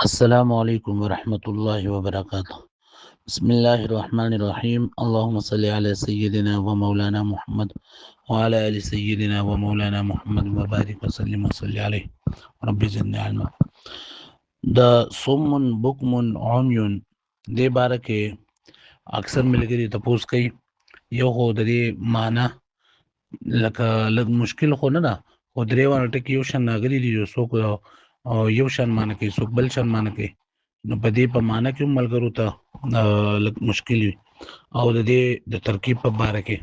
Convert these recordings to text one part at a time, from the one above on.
السلام عليكم ورحمة الله وبركاته. بسم الله الرحمن الرحيم. اللهم صل على سيدنا ومولانا محمد وعلى آل سيدنا ومولانا محمد وبارك وسلم وصل عليه. رب زدني علما. دا صم بكم عمي دې باره کې اکثر ملګري تپوس کوي. یو خو د دې معنی لکه لږ مشکل خو نه ده، خو درې وانه ټکي یو شان راغلي دي. یو څوک یو شان معنی کوي، څوک بل شان معنی کوي. نو په دې په معنی کې هم ملګرو ته لږ مشکل وي، او د دې د ترکیب په باره کې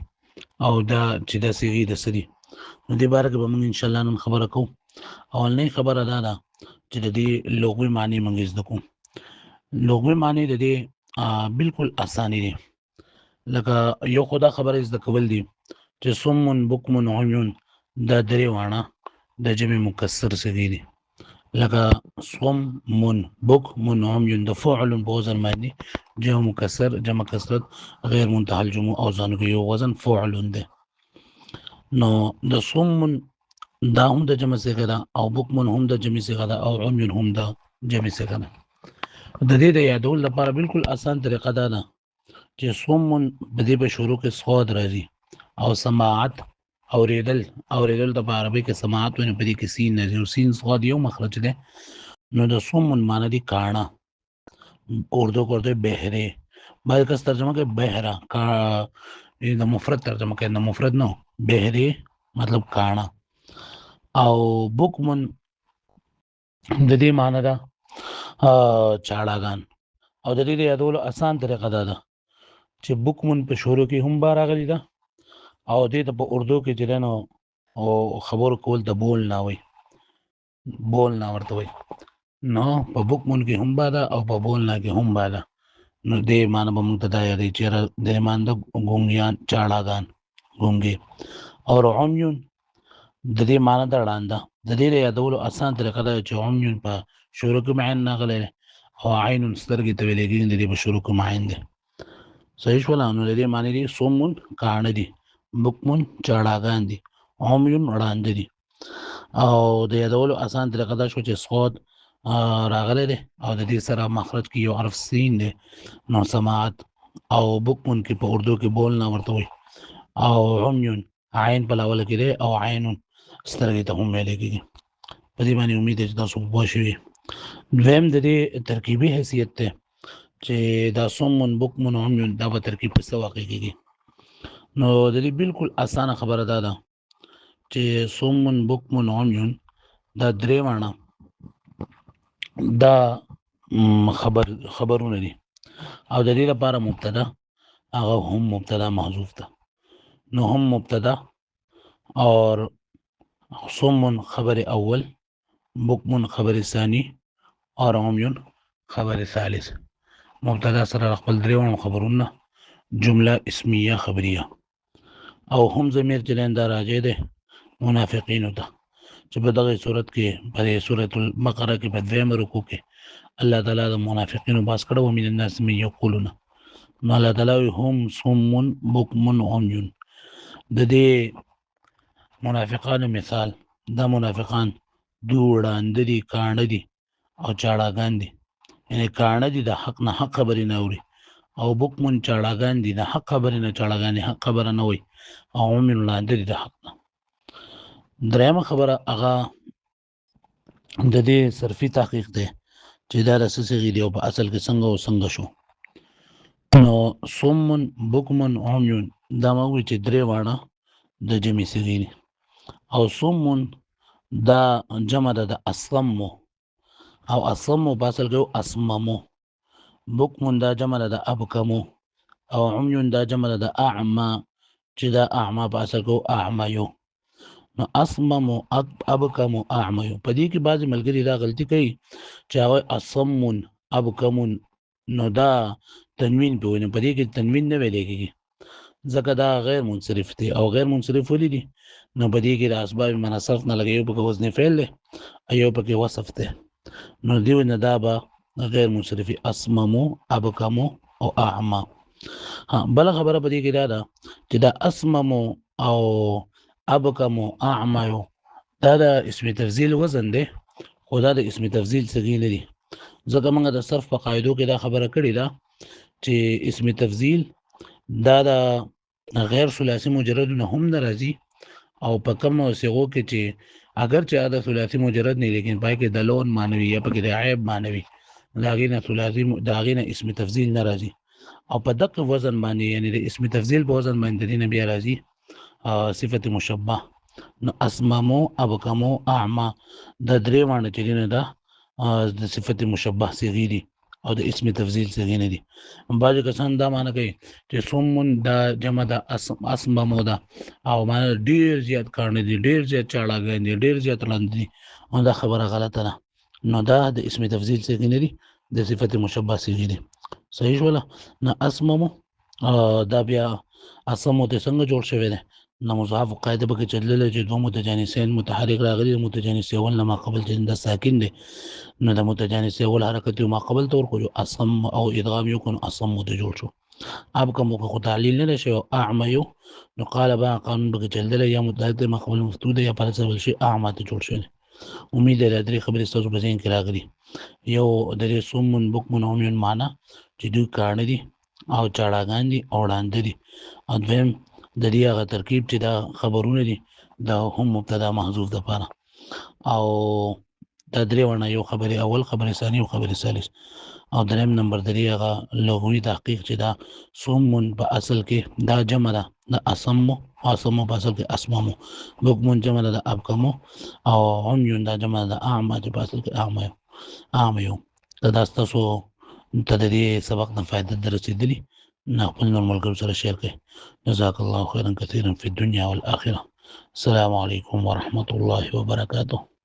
او دا چې دا صيغې د سړي نو دې باره کې به موږ ان شاء الله نن خبره کوو. اولنۍ خبره دا ده چې د دې لغوي معنی موږ زده کوو. لغوي معنی د دې بالکل اساني دي. لکه یو خدا خبره زده کول دي چې صم بکم عمي دا درې وانه د جمع مکسر صيغې دي. لکه صم بکم عمي د فعل په وزن باندې جمع مکسر، جمع کسرت، غیر منتهى الجموع او ځانو کې یو وزن فعل ده. نو د صم دا هم د جمع صيغه ده، او بکم هم د جمع صيغه ده، او عمي هم د جمع صيغه ده. د دې د یادول لپاره بالکل آسان طریقه دا ده چې صم په دې په شروع کې صاد راځي، او سماعت اوریدل د عربی کې سماعت ونه په دې کې سین نه او سین صاد یو مخرج ده. نو د صم معنی دي کانا، اردو کرتے بہرے، بعض کس ترجمه کوي بہرا کا، د مفرد ترجمه کوي، د مفرد نو بہرے مطلب کانا. او بکمن د دې معنی ده چاړاګان. او د دې د یادولو آسان طریقه دا ده چې بکمن په شروع کې هم بار راغلی ده، او دې ته په اردو کې چې نو او خبر کول د بول نه وي، بول نه ورته وي. نو په بکمن کې هم بادا او په بول نه کې هم بادا. نو دې معنی به موږ ته دا یادې چې د معنی د ګونګیان چاړاګان ګونګي. او عميون د دې معنی د وړاندې د دې یادولو آسان طریقه ده چې عميون په شروع کې معین نغلي، او عین سترګې ته ویل کېږي د دې په شروع کې معین ده. صحیح شول. نو د دې معنی دي صمون کان دي، بکمون چاړاګان دي، عميون وړاندې دي. او د یادولو آسان طریقه ده چې صاد راغله ده، او د دې سره مخرج کې یو حرف سین ده. نو سماعت. او بکمون کې په اردو کې بول نه ورته وي، او عميون عین په لاول کې ده، او عین سترګې ته هم ویل کېږي. په دې باندې امید ده چې تاسو پوه شئ. دویم د دې ترکیبي حیثیت ته چې دا صم بکم عمي دا په ترکیب په څه واقع کېږي. نو د دې بالکل اسانه خبره ده چې صم بکم عمي دا درې معنی دا خبرونه دي. او د دې لپاره مبتدا هغه هم مبتدا محذوف ده. نو هم مبتدا اور صم خبر اول، بکم خبر ثانی، اور عمي خبر ثالث. مبتدا سره خپل درېوانو خبرونه جمله اسمیه خبریه. او هم ضمیر چلین دا راځي ده منافقینو ته، چې په دغه صورت کې په سورۃ البقره کې په دویم رکوع کې الله تعالی د منافقینو باس کړو، ومن الناس من یقولون. نو الله تعالی هم صم بکم عمي. د دې منافقانو مثال، دا منافقان دوړاند دي، کاڼه دي او چاړاګان دي. یعنی کاڼه دي د حق نه حق خبرې نه اوري، او بکمن چاړاګان دي د حق خبرې نه چاړاګان حق خبره نه وي، او عمي وړاندې دي د حق نه. درېمه خبره هغه د دې صرفي تحقیق دی چې دا د صيغې دی او په اصل کې څنګه شو. نو صم بکم عمي دا موږ چې درې وانه د جمع صيغې دي. او صم دا جمع ده د اصم، او اصم په اصل کې اسممو. بکم دا جمع ده د ابکمو، او عمي دا جمع ده د اعمى، چې دا اعمى په اصل کې اعميو. نو اسممو ابکمو اعميو. په دې کې بعضی ملګري دا غلطي کوي چې هغه اصم ابکم، نو دا تنوین په ونه په دې کې تنوین نه ویل کېږي ځکه دا غیر منصرف دی. او غیر منصرف ولې دي؟ نو په دې کې د اسباب معنا صرف نه لګي، یو په وزن فعل دی، ایو په کې وصف دی. نو دیو نه دا به غیر منصرفي اسممو ابکمو او اعمى. بل خبره په دې کې دا ده چې دا اسممو او ابکمو اعميو دا د اسم تفضیل وزن دی، خو دا د اسم تفضیل صيغې نه دي. ځکه موږ د صرف په قاعدو کې دا خبره کړې ده چې اسم تفضیل دا د غیر ثلاثي مجرد نه هم ناراضي او په کوم صيغو کې چې اگر چې دا ثلاثي مجرد نه لیکن پای کې د لون معنوي یا پکې د عیب معنوي داغې نه ثلاثي داغې نه اسم تفضیل ناراضي او په دغه وزن باندې یعنی د اسم تفضیل په وزن باندې د بیا راځي صفت مشبه نو اسممو ابکمو اعما د درې معنی چې نه ده د صفت مشبه صيغې دي او د اسم تفضیل صيغې نه دي بعض کسان دا معنی کوي چې سومون دا جمع د اسممو ده او معنی ډیر زیات کارونه دي ډیر زیات چاړهګان دي ډیر زیات لاندې دي او دا خبره غلطه ده نو دا د اسم تفضیل صيغې نه دي د صفت مشبه صيغې دي صحیح ولا نه اسممو دا بیا اسمو ته څنګه جوړ شوی دی نو مضاف قاعده به کې چلل چې دوه متجانسین متحرک راغلي متجانس اول نه ما قبل چې د ساکن دی نو د متجانس اول حرکت یو ما قبل تور کو اسم او ادغام یکون اسم ته جوړ شو اب کوم کو تعلیل نه شو اعميو نو قال با قانون به کې چلل یا متحرک ما قبل مفتوح یا پر څه شي اعما ته جوړ شو امید لري درې خبرې ستاسو په ذهن کې راغلي یو د دې سومن بوکمن اومن معنا چې دوی کارن دي او چاړهګان دي او وړاندې دي او دویم د دې هغه ترکیب چې دا خبرونه دي دا هم مبتدا محذوف ده پاره او دا درې ونه یو خبره اول خبره ثاني او خبره ثالث او دریم نمبر درې هغه لغوي تحقیق چې دا سومن په اصل کې دا جمع ده د اسمو په اصل کې اسممو بوکمن جمع ده د ابکمو او عميون دا جمع ده اعما چې په اصل کې اعميو دا تاسو ته د دې سبق نه فائدہ درسېدلی نه خپل نور ملګرو سره شیر کړئ جزاک الله خیرا کثیرا فی الدنیا والآخرة السلام علیکم ورحمة الله وبرکاته